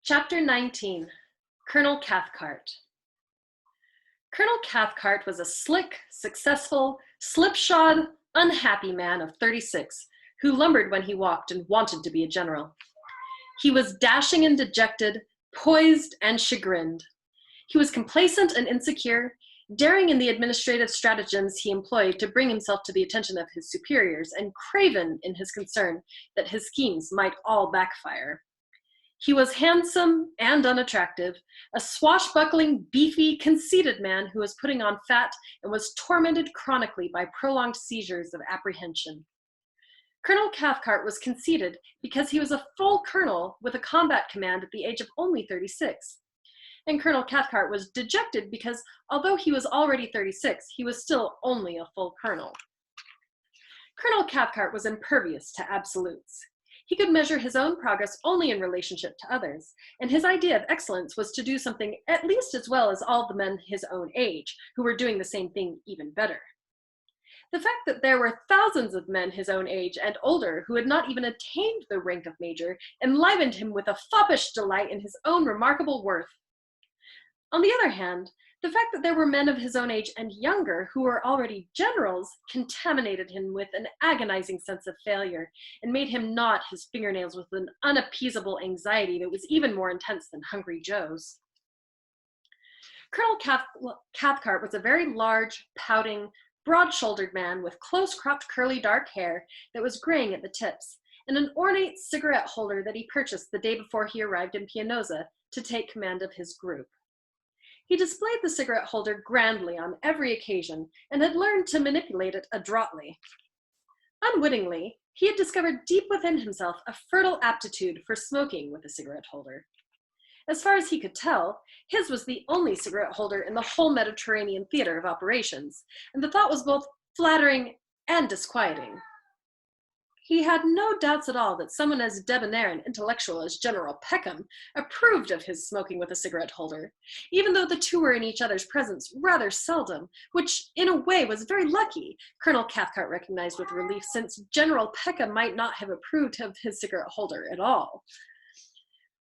Chapter 19, Colonel Cathcart. Colonel Cathcart was a slick, successful, slipshod, unhappy man of 36 who lumbered when he walked and wanted to be a general. He was dashing and dejected, poised and chagrined. He was complacent and insecure, daring in the administrative stratagems he employed to bring himself to the attention of his superiors, and craven in his concern that his schemes might all backfire. He was handsome and unattractive, a swashbuckling, beefy, conceited man who was putting on fat and was tormented chronically by prolonged seizures of apprehension. Colonel Cathcart was conceited because he was a full colonel with a combat command at the age of only 36. And Colonel Cathcart was dejected because, although he was already 36, he was still only a full colonel. Colonel Cathcart was impervious to absolutes. He could measure his own progress only in relationship to others, and his idea of excellence was to do something at least as well as all the men his own age, who were doing the same thing even better. The fact that there were thousands of men his own age and older who had not even attained the rank of major enlivened him with a foppish delight in his own remarkable worth. On the other hand, the fact that there were men of his own age and younger who were already generals contaminated him with an agonizing sense of failure and made him gnaw his fingernails with an unappeasable anxiety that was even more intense than Hungry Joe's. Colonel Cathcart was a very large, pouting, broad-shouldered man with close-cropped curly dark hair that was graying at the tips, and an ornate cigarette holder that he purchased the day before he arrived in Pianosa to take command of his group. He displayed the cigarette holder grandly on every occasion and had learned to manipulate it adroitly. Unwittingly, he had discovered deep within himself a fertile aptitude for smoking with a cigarette holder. As far as he could tell, his was the only cigarette holder in the whole Mediterranean theater of operations, and the thought was both flattering and disquieting. He had no doubts at all that someone as debonair and intellectual as General Peckham approved of his smoking with a cigarette holder, even though the two were in each other's presence rather seldom, which in a way was very lucky, Colonel Cathcart recognized with relief, since General Peckham might not have approved of his cigarette holder at all.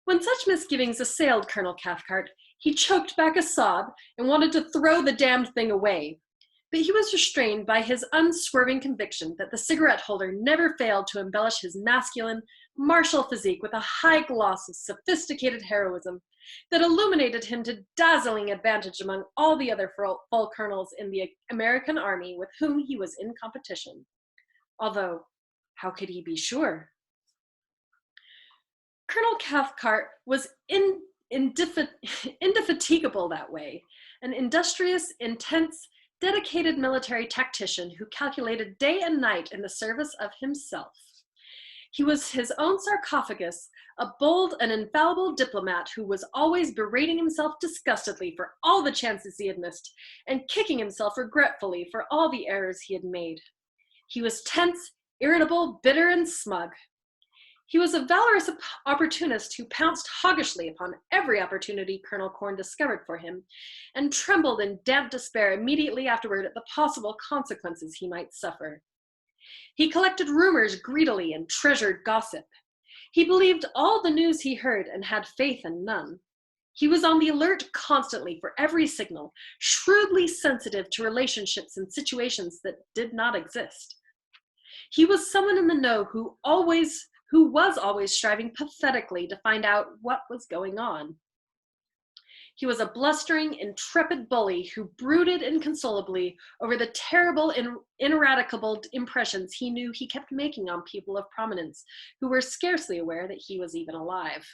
When such misgivings assailed Colonel Cathcart, he choked back a sob and wanted to throw the damned thing away. But he was restrained by his unswerving conviction that the cigarette holder never failed to embellish his masculine, martial physique with a high gloss of sophisticated heroism that illuminated him to dazzling advantage among all the other full colonels in the American army with whom he was in competition. Although, how could he be sure? Colonel Cathcart was indefatigable that way, an industrious, intense, dedicated military tactician who calculated day and night in the service of himself. He was his own sarcophagus, a bold and infallible diplomat who was always berating himself disgustedly for all the chances he had missed and kicking himself regretfully for all the errors he had made. He was tense, irritable, bitter, and smug. He was a valorous opportunist who pounced hoggishly upon every opportunity Colonel Corn discovered for him, and trembled in damp despair immediately afterward at the possible consequences he might suffer. He collected rumors greedily and treasured gossip. He believed all the news he heard and had faith in none. He was on the alert constantly for every signal, shrewdly sensitive to relationships and situations that did not exist. He was someone in the know who was always striving pathetically to find out what was going on. He was a blustering, intrepid bully who brooded inconsolably over the terrible and ineradicable impressions he knew he kept making on people of prominence who were scarcely aware that he was even alive.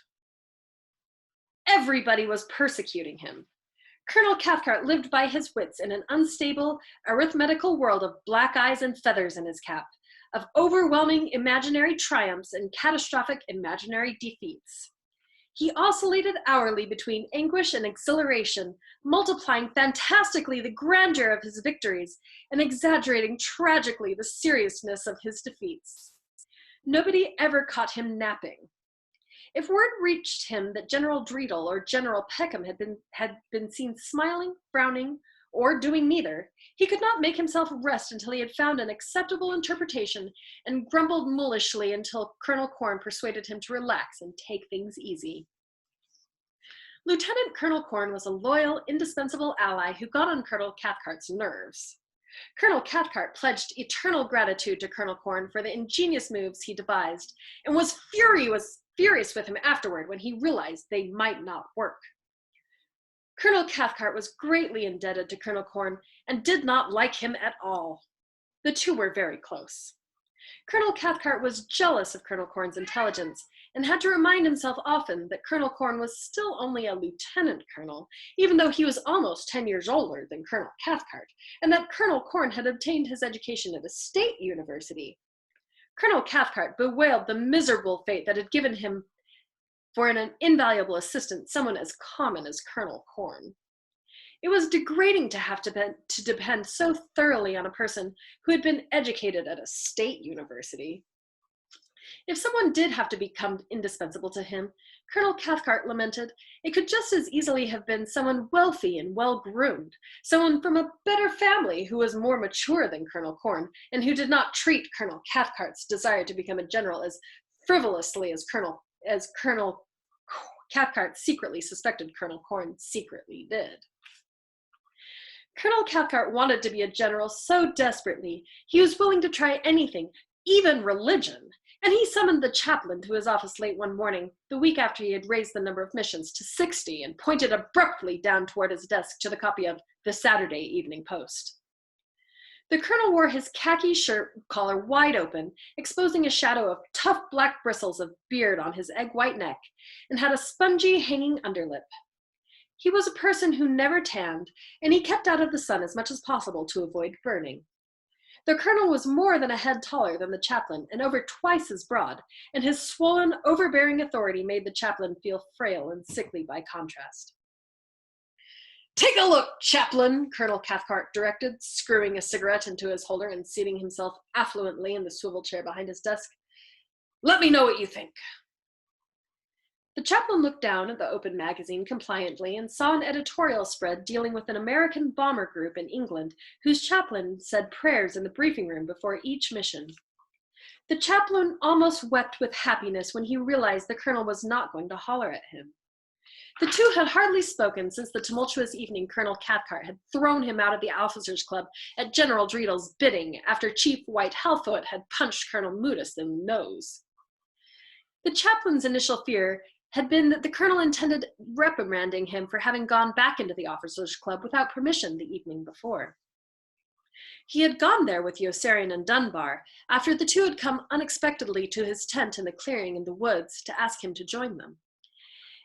Everybody was persecuting him. Colonel Cathcart lived by his wits in an unstable, arithmetical world of black eyes and feathers in his cap, of overwhelming imaginary triumphs and catastrophic imaginary defeats. He oscillated hourly between anguish and exhilaration, multiplying fantastically the grandeur of his victories and exaggerating tragically the seriousness of his defeats. Nobody ever caught him napping. If word reached him that General Dreedel or General Peckham had been seen smiling, frowning, or doing neither, he could not make himself rest until he had found an acceptable interpretation, and grumbled mullishly until Colonel Corn persuaded him to relax and take things easy. Lieutenant Colonel Corn was a loyal, indispensable ally who got on Colonel Cathcart's nerves. Colonel Cathcart pledged eternal gratitude to Colonel Corn for the ingenious moves he devised, and was furious with him afterward when he realized they might not work. Colonel Cathcart was greatly indebted to Colonel Corn and did not like him at all. The two were very close. Colonel Cathcart was jealous of Colonel Corn's intelligence and had to remind himself often that Colonel Corn was still only a lieutenant colonel, even though he was almost 10 years older than Colonel Cathcart, and that Colonel Corn had obtained his education at a state university. Colonel Cathcart bewailed the miserable fate that had given him for an invaluable assistant someone as common as Colonel Corn. It was degrading to have to depend so thoroughly on a person who had been educated at a state university. If someone did have to become indispensable to him, Colonel Cathcart lamented, it could just as easily have been someone wealthy and well-groomed, someone from a better family who was more mature than Colonel Corn, and who did not treat Colonel Cathcart's desire to become a general as frivolously as Colonel Cathcart secretly suspected Colonel Corn secretly did. Colonel Cathcart wanted to be a general so desperately, he was willing to try anything, even religion, and he summoned the chaplain to his office late one morning, the week after he had raised the number of missions to 60, and pointed abruptly down toward his desk to the copy of the Saturday Evening Post. The colonel wore his khaki shirt collar wide open, exposing a shadow of tough black bristles of beard on his egg-white neck, and had a spongy hanging underlip. He was a person who never tanned, and he kept out of the sun as much as possible to avoid burning. The colonel was more than a head taller than the chaplain, and over twice as broad, and his swollen, overbearing authority made the chaplain feel frail and sickly by contrast. "Take a look, chaplain," Colonel Cathcart directed, screwing a cigarette into his holder and seating himself affluently in the swivel chair behind his desk. "Let me know what you think." The chaplain looked down at the open magazine compliantly and saw an editorial spread dealing with an American bomber group in England whose chaplain said prayers in the briefing room before each mission. The chaplain almost wept with happiness when he realized the colonel was not going to holler at him. The two had hardly spoken since the tumultuous evening Colonel Cathcart had thrown him out of the officers' club at General Dreedle's bidding after Chief White Halfoot had punched Colonel Moodus in the nose. The chaplain's initial fear had been that the colonel intended reprimanding him for having gone back into the officers' club without permission the evening before. He had gone there with Yossarian and Dunbar, after the two had come unexpectedly to his tent in the clearing in the woods to ask him to join them.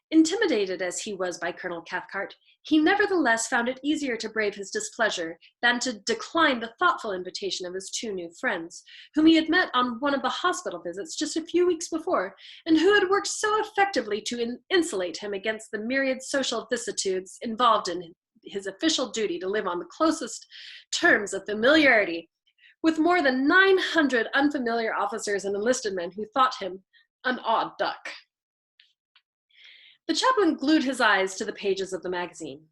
Intimidated as he was by Colonel Cathcart, he nevertheless found it easier to brave his displeasure than to decline the thoughtful invitation of his two new friends, whom he had met on one of the hospital visits just a few weeks before, and who had worked so effectively to insulate him against the myriad social vicissitudes involved in his official duty to live on the closest terms of familiarity with more than 900 unfamiliar officers and enlisted men who thought him an odd duck. The chaplain glued his eyes to the pages of the magazine.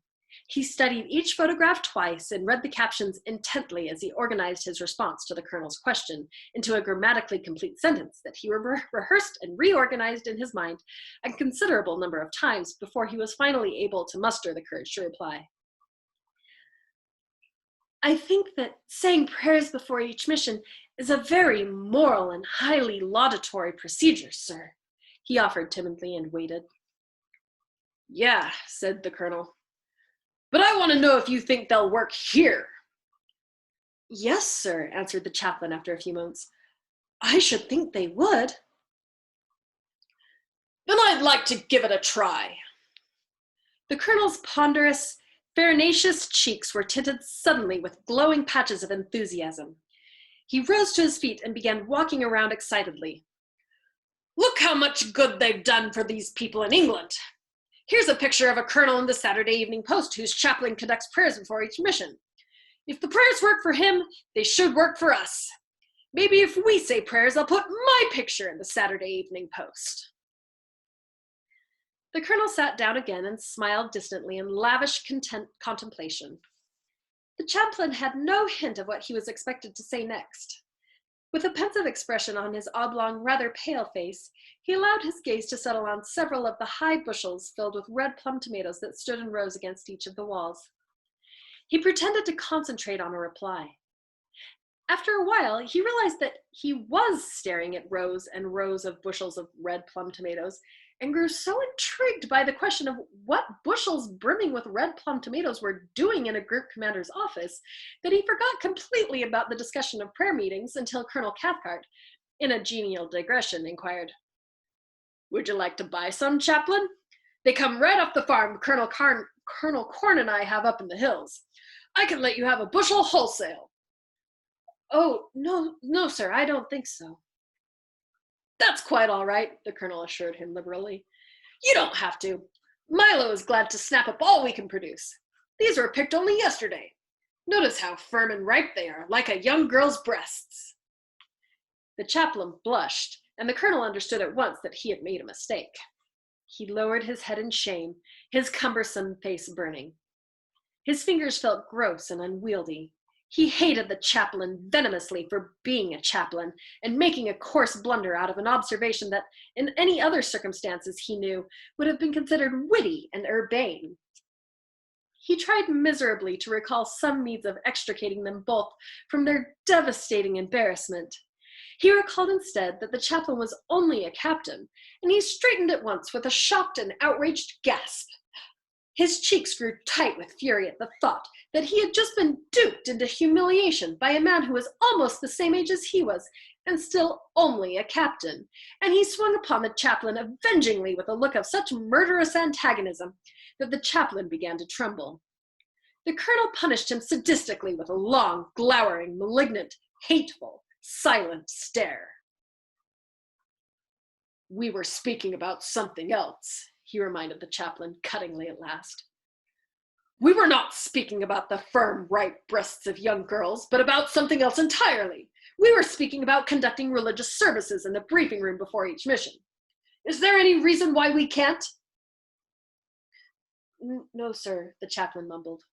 He studied each photograph twice and read the captions intently as he organized his response to the colonel's question into a grammatically complete sentence that he rehearsed and reorganized in his mind a considerable number of times before he was finally able to muster the courage to reply. "I think that saying prayers before each mission is a very moral and highly laudatory procedure, sir," he offered timidly and waited. "Yeah," said the colonel. "But I want to know if you think they'll work here." "Yes, sir," answered the chaplain after a few moments. "I should think they would." "Then I'd like to give it a try." The colonel's ponderous, farinaceous cheeks were tinted suddenly with glowing patches of enthusiasm. He rose to his feet and began walking around excitedly. "Look how much good they've done for these people in England. Here's a picture of a colonel in the Saturday Evening Post whose chaplain conducts prayers before each mission. If the prayers work for him, they should work for us. Maybe if we say prayers, I'll put my picture in the Saturday Evening Post." The colonel sat down again and smiled distantly in lavish contemplation. The chaplain had no hint of what he was expected to say next. With a pensive expression on his oblong, rather pale face, he allowed his gaze to settle on several of the high bushels filled with red plum tomatoes that stood in rows against each of the walls. He pretended to concentrate on a reply. After a while, he realized that he was staring at rows and rows of bushels of red plum tomatoes and grew so intrigued by the question of what bushels brimming with red plum tomatoes were doing in a group commander's office that he forgot completely about the discussion of prayer meetings until Colonel Cathcart, in a genial digression, inquired, "Would you like to buy some, Chaplain? They come right off the farm Colonel Corn and I have up in the hills. I can let you have a bushel wholesale." "Oh, no, sir, I don't think so." "That's quite all right," the colonel assured him liberally. "You don't have to. Milo is glad to snap up all we can produce. These were picked only yesterday. Notice how firm and ripe they are, like a young girl's breasts." The chaplain blushed, and the colonel understood at once that he had made a mistake. He lowered his head in shame, his cumbersome face burning. His fingers felt gross and unwieldy. He hated the chaplain venomously for being a chaplain and making a coarse blunder out of an observation that, in any other circumstances he knew, would have been considered witty and urbane. He tried miserably to recall some means of extricating them both from their devastating embarrassment. He recalled instead that the chaplain was only a captain, and he straightened at once with a shocked and outraged gasp. His cheeks grew tight with fury at the thought that he had just been duped into humiliation by a man who was almost the same age as he was, and still only a captain, and he swung upon the chaplain avengingly with a look of such murderous antagonism that the chaplain began to tremble. The colonel punished him sadistically with a long, glowering, malignant, hateful, silent stare. "We were speaking about something else," he reminded the chaplain cuttingly at last. "We were not speaking about the firm, ripe breasts of young girls, but about something else entirely. We were speaking about conducting religious services in the briefing room before each mission. Is there any reason why we can't?" "No, sir," the chaplain mumbled.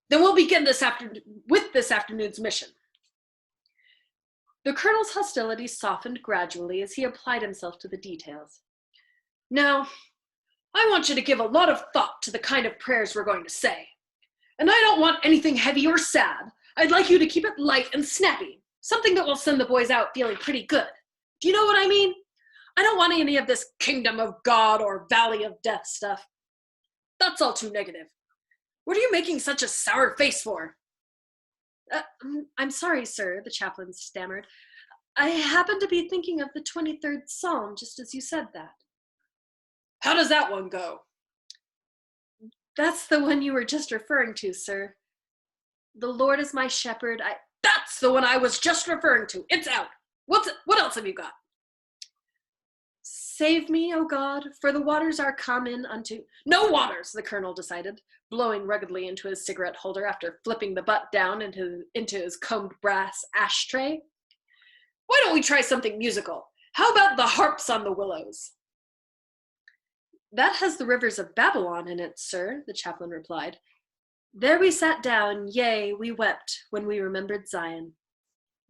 "Then we'll begin this afternoon's mission." The colonel's hostility softened gradually as he applied himself to the details. "Now, I want you to give a lot of thought to the kind of prayers we're going to say. And I don't want anything heavy or sad. I'd like you to keep it light and snappy, something that will send the boys out feeling pretty good. Do you know what I mean? I don't want any of this kingdom of God or valley of death stuff. That's all too negative. What are you making such a sour face for?" I'm sorry, sir," the chaplain stammered. "I happened to be thinking of the 23rd Psalm just as you said that." "How does that one go?" "That's the one you were just referring to, sir. The Lord is my shepherd. That's the one I was just referring to. It's out. What else have you got?" "Save me, O God, for the waters are come in unto—" "No waters," the colonel decided, blowing ruggedly into his cigarette holder after flipping the butt down into his combed brass ashtray. "Why don't we try something musical? How about the harps on the willows?" "That has the rivers of Babylon in it, sir," the chaplain replied. "There we sat down, yea, we wept, when we remembered Zion."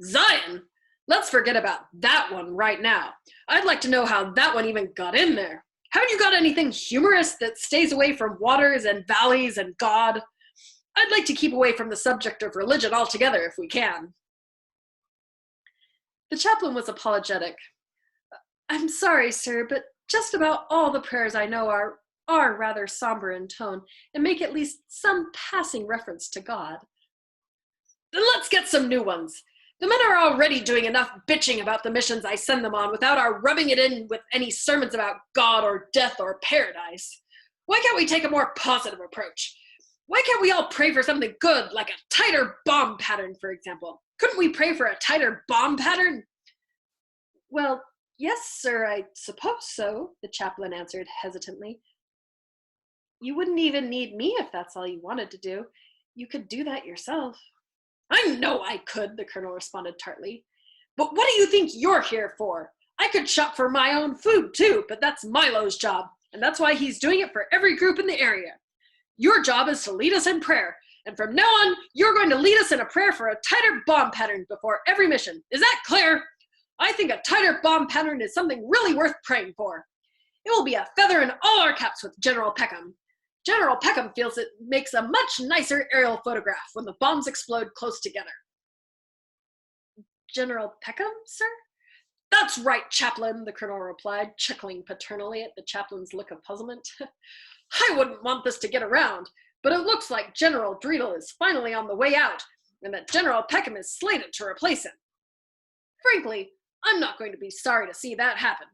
"Zion? Let's forget about that one right now. I'd like to know how that one even got in there. Haven't you got anything humorous that stays away from waters and valleys and God? I'd like to keep away from the subject of religion altogether if we can." The chaplain was apologetic. "I'm sorry, sir, but just about all the prayers I know are rather somber in tone and make at least some passing reference to God." "Then let's get some new ones. The men are already doing enough bitching about the missions I send them on without our rubbing it in with any sermons about God or death or paradise. Why can't we take a more positive approach? Why can't we all pray for something good, like a tighter bomb pattern, for example? Couldn't we pray for a tighter bomb pattern?" "Well, yes, sir, I suppose so," the chaplain answered hesitantly. "You wouldn't even need me if that's all you wanted to do. You could do that yourself." "I know I could," the colonel responded tartly. "But what do you think you're here for? I could shop for my own food too, but that's Milo's job, and that's why he's doing it for every group in the area. Your job is to lead us in prayer, And from now on, you're going to lead us in a prayer for a tighter bomb pattern before every mission. Is that clear? I think a tighter bomb pattern is something really worth praying for. It will be a feather in all our caps with General Peckham. General Peckham feels it makes a much nicer aerial photograph when the bombs explode close together. General Peckham, sir? That's right, Chaplain, the colonel replied, chuckling paternally at the chaplain's look of puzzlement. I wouldn't want this to get around, but it looks like General Dreidel is finally on the way out, and that General Peckham is slated to replace him. Frankly, I'm not going to be sorry to see that happen.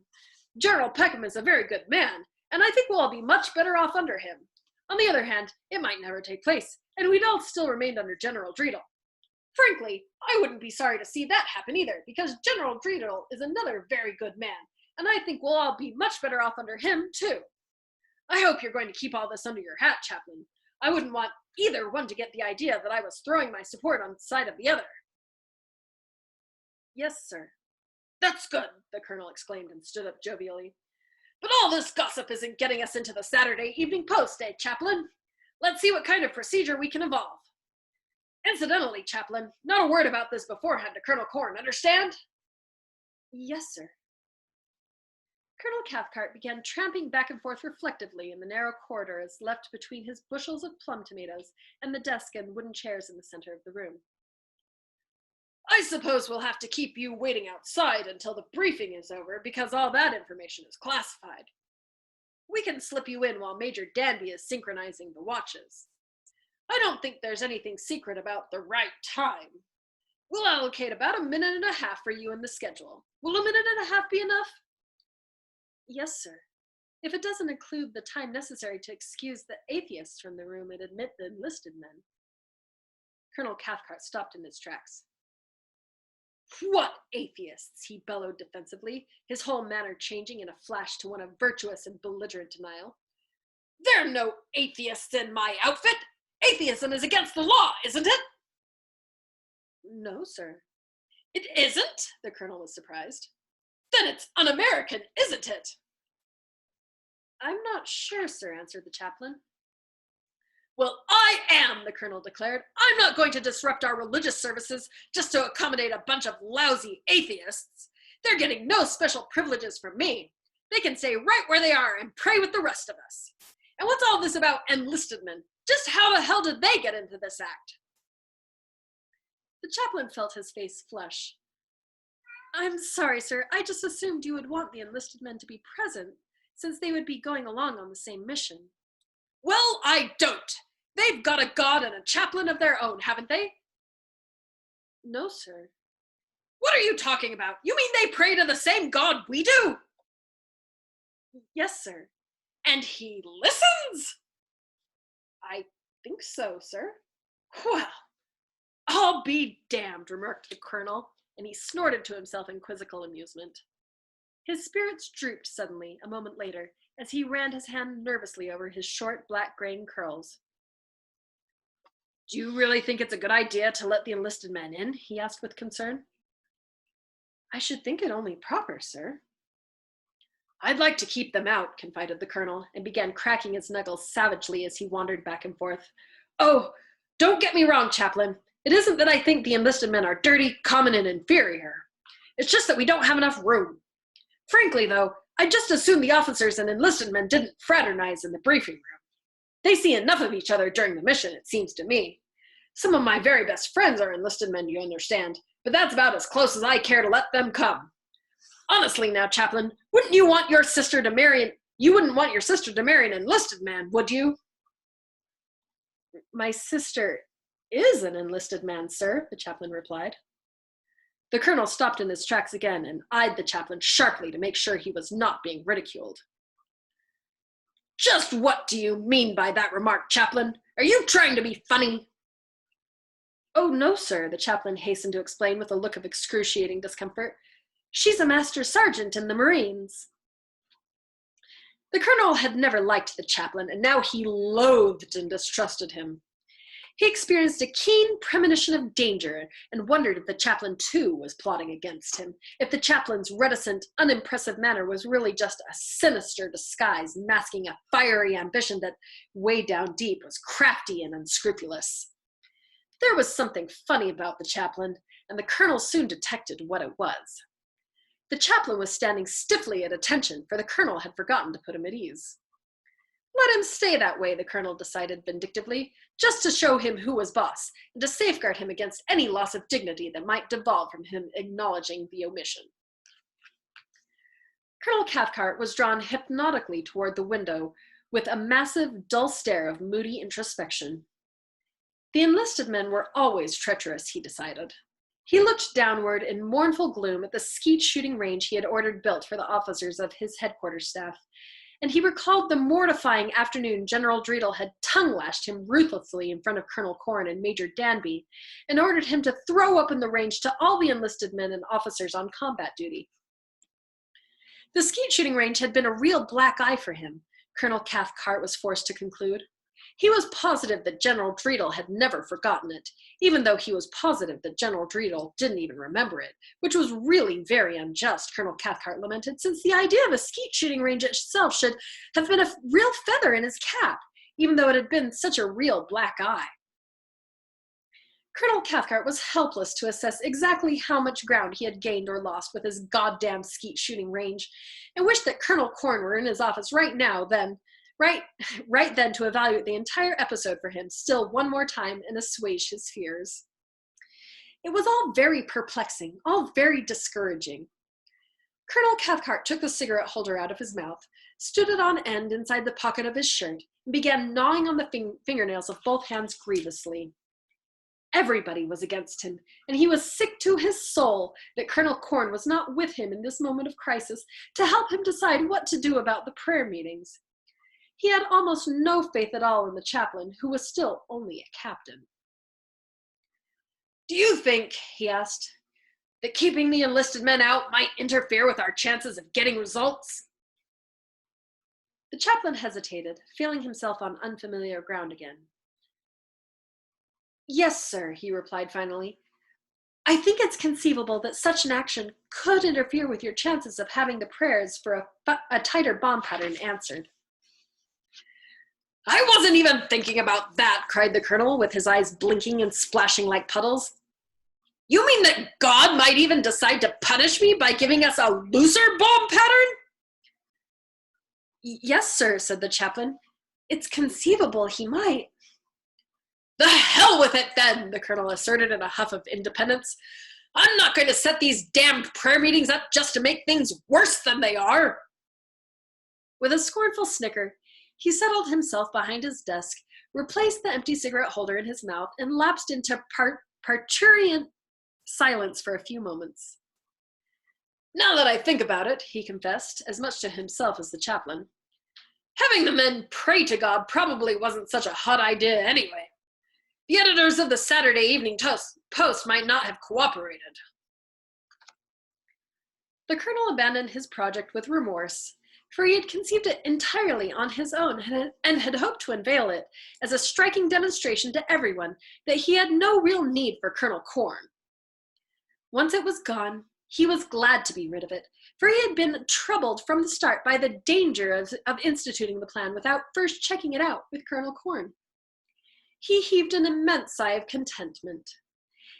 General Peckham is a very good man, and I think we'll all be much better off under him. On the other hand, it might never take place, and we'd all still remain under General Dreidel. Frankly, I wouldn't be sorry to see that happen either, because General Dreidel is another very good man, and I think we'll all be much better off under him, too. I hope you're going to keep all this under your hat, Chaplain. I wouldn't want either one to get the idea that I was throwing my support on the side of the other. Yes, sir. That's good, the colonel exclaimed and stood up jovially. But all this gossip isn't getting us into the Saturday Evening Post, eh, Chaplain? Let's see what kind of procedure we can evolve. Incidentally, Chaplain, not a word about this beforehand to Colonel Corn, understand? Yes, sir. Colonel Cathcart began tramping back and forth reflectively in the narrow corridors left between his bushels of plum tomatoes and the desk and wooden chairs in the center of the room. I suppose we'll have to keep you waiting outside until the briefing is over, because all that information is classified. We can slip you in while Major Danby is synchronizing the watches. I don't think there's anything secret about the right time. We'll allocate about a minute and a half for you in the schedule. Will a minute and a half be enough? Yes, sir. If it doesn't include the time necessary to excuse the atheists from the room and admit the enlisted men. Colonel Cathcart stopped in his tracks. What atheists? He bellowed defensively, his whole manner changing in a flash to one of virtuous and belligerent denial. There are no atheists in my outfit. Atheism is against the law, isn't it? No, sir. It isn't? The colonel was surprised. Then it's un-American, isn't it? I'm not sure, sir, answered the chaplain. Well, I am, the colonel declared. I'm not going to disrupt our religious services just to accommodate a bunch of lousy atheists. They're getting no special privileges from me. They can stay right where they are and pray with the rest of us. And what's all this about enlisted men? Just how the hell did they get into this act? The chaplain felt his face flush. I'm sorry, sir. I just assumed you would want the enlisted men to be present, since they would be going along on the same mission. Well, I don't. They've got a god and a chaplain of their own, haven't they? No, sir. What are you talking about? You mean they pray to the same god we do? Yes, sir. And he listens? I think so, sir. Well, I'll be damned, remarked the colonel, and he snorted to himself in quizzical amusement. His spirits drooped suddenly a moment later as he ran his hand nervously over his short black-graying curls. Do you really think it's a good idea to let the enlisted men in? He asked with concern. I should think it only proper, sir. I'd like to keep them out, confided the colonel, and began cracking his knuckles savagely as he wandered back and forth. Oh, don't get me wrong, Chaplain. It isn't that I think the enlisted men are dirty, common, and inferior. It's just that we don't have enough room. Frankly, though, I just assumed the officers and enlisted men didn't fraternize in the briefing room. They see enough of each other during the mission, it seems to me. Some of my very best friends are enlisted men, you understand, but that's about as close as I care to let them come. Honestly now, Chaplain, you wouldn't want your sister to marry an enlisted man, would you? My sister is an enlisted man, sir, the chaplain replied. The colonel stopped in his tracks again and eyed the chaplain sharply to make sure he was not being ridiculed. Just what do you mean by that remark, Chaplain? Are you trying to be funny? Oh, no, sir, the chaplain hastened to explain with a look of excruciating discomfort. She's a master sergeant in the Marines. The colonel had never liked the chaplain, and now he loathed and distrusted him. He experienced a keen premonition of danger and wondered if the chaplain, too, was plotting against him, if the chaplain's reticent, unimpressive manner was really just a sinister disguise masking a fiery ambition that, way down deep, was crafty and unscrupulous. There was something funny about the chaplain, and the colonel soon detected what it was. The chaplain was standing stiffly at attention, for the colonel had forgotten to put him at ease. Let him stay that way, the colonel decided vindictively, just to show him who was boss, and to safeguard him against any loss of dignity that might devolve from him acknowledging the omission. Colonel Cathcart was drawn hypnotically toward the window with a massive, dull stare of moody introspection. The enlisted men were always treacherous, he decided. He looked downward in mournful gloom at the skeet shooting range he had ordered built for the officers of his headquarters staff, and he recalled the mortifying afternoon General Dreedel had tongue-lashed him ruthlessly in front of Colonel Corn and Major Danby, and ordered him to throw open the range to all the enlisted men and officers on combat duty. The skeet shooting range had been a real black eye for him, Colonel Cathcart was forced to conclude. He was positive that General Dreedel had never forgotten it, even though he was positive that General Dreedel didn't even remember it, which was really very unjust, Colonel Cathcart lamented, since the idea of a skeet shooting range itself should have been a real feather in his cap, even though it had been such a real black eye. Colonel Cathcart was helpless to assess exactly how much ground he had gained or lost with his goddamn skeet shooting range, and wished that Colonel Corn were in his office right then to evaluate the entire episode for him still one more time and assuage his fears. It was all very perplexing, all very discouraging. Colonel Cathcart took the cigarette holder out of his mouth, stood it on end inside the pocket of his shirt, and began gnawing on the fingernails of both hands grievously. Everybody was against him, and he was sick to his soul that Colonel Corn was not with him in this moment of crisis to help him decide what to do about the prayer meetings. He had almost no faith at all in the chaplain, who was still only a captain. "Do you think," he asked, "that keeping the enlisted men out might interfere with our chances of getting results?" The chaplain hesitated, feeling himself on unfamiliar ground again. "Yes, sir," he replied finally. "I think it's conceivable that such an action could interfere with your chances of having the prayers for a tighter bomb pattern answered." "I wasn't even thinking about that," cried the colonel, with his eyes blinking and splashing like puddles. "You mean that God might even decide to punish me by giving us a looser bomb pattern?" "Yes, sir," said the chaplain. "It's conceivable he might." "The hell with it, then," the colonel asserted in a huff of independence. "I'm not going to set these damned prayer meetings up just to make things worse than they are." With a scornful snicker, he settled himself behind his desk, replaced the empty cigarette holder in his mouth, and lapsed into parturient silence for a few moments. "Now that I think about it," he confessed, as much to himself as the chaplain, "having the men pray to God probably wasn't such a hot idea anyway. The editors of the Saturday Evening Post might not have cooperated." The colonel abandoned his project with remorse, for he had conceived it entirely on his own and had hoped to unveil it as a striking demonstration to everyone that he had no real need for Colonel Corn. Once it was gone, he was glad to be rid of it, for he had been troubled from the start by the danger of instituting the plan without first checking it out with Colonel Corn. He heaved an immense sigh of contentment.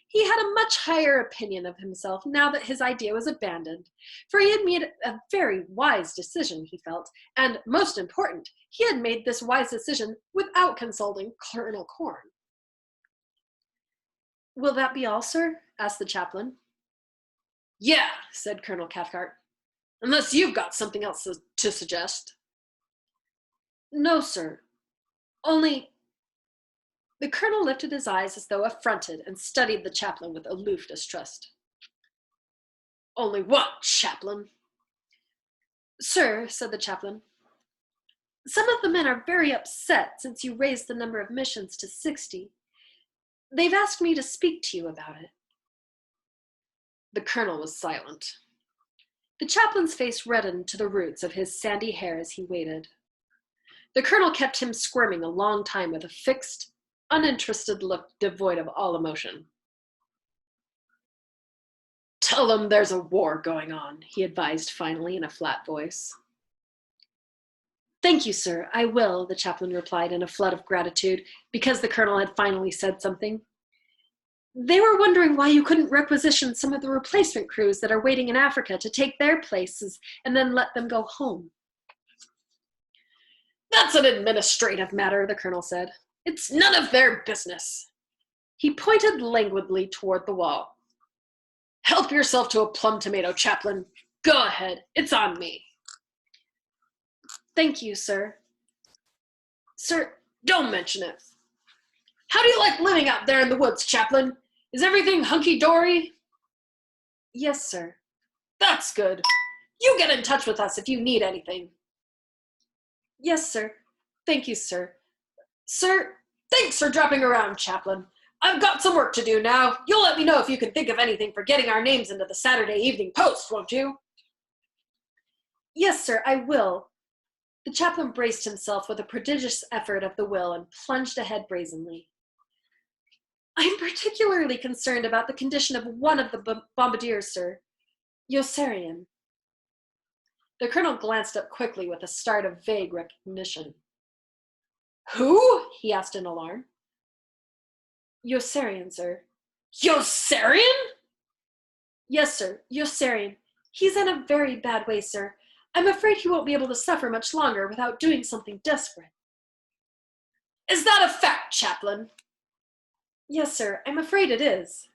He had a much higher opinion of himself now that his idea was abandoned, for he had made a very wise decision, he felt, and, most important, he had made this wise decision without consulting Colonel Corn. "Will that be all, sir?" asked the chaplain. "Yeah," said Colonel Cathcart, "unless you've got something else to suggest." "No, sir. Only—" The colonel lifted his eyes as though affronted and studied the chaplain with aloof distrust. "Only what, chaplain?" "Sir," said the chaplain, "some of the men are very upset since you raised the number of missions to 60. They've asked me to speak to you about it." The colonel was silent. The chaplain's face reddened to the roots of his sandy hair as he waited. The colonel kept him squirming a long time with a fixed, uninterested look devoid of all emotion. "Tell them there's a war going on," he advised finally in a flat voice. "Thank you, sir, I will," the chaplain replied in a flood of gratitude, because the colonel had finally said something. They were wondering why you couldn't requisition some of the replacement crews that are waiting in Africa to take their places and then let them go home. That's an administrative matter, the colonel said. It's none of their business. He pointed languidly toward the wall. Help yourself to a plum tomato, Chaplain. Go ahead, it's on me. Thank you, sir. Sir, don't mention it. How do you like living out there in the woods, Chaplain? Is everything hunky-dory? Yes, sir. That's good. You get in touch with us if you need anything. Yes, sir. Thank you, sir. Sir, thanks for dropping around, Chaplain. I've got some work to do now. You'll let me know if you can think of anything for getting our names into the Saturday Evening Post, won't you? Yes, sir, I will. The chaplain braced himself with a prodigious effort of the will and plunged ahead brazenly. I'm particularly concerned about the condition of one of the bombardiers, sir. Yossarian. The colonel glanced up quickly with a start of vague recognition. Who? He asked in alarm. Yossarian, sir. Yossarian? Yes, sir, Yossarian. He's in a very bad way, sir. I'm afraid he won't be able to suffer much longer without doing something desperate. Is that a fact, Chaplain? Yes, sir, I'm afraid it is.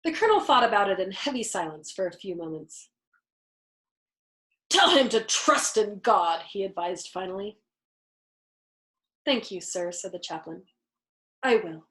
The colonel thought about it in heavy silence for a few moments. Tell him to trust in God, he advised finally. Thank you, sir, said the chaplain. I will.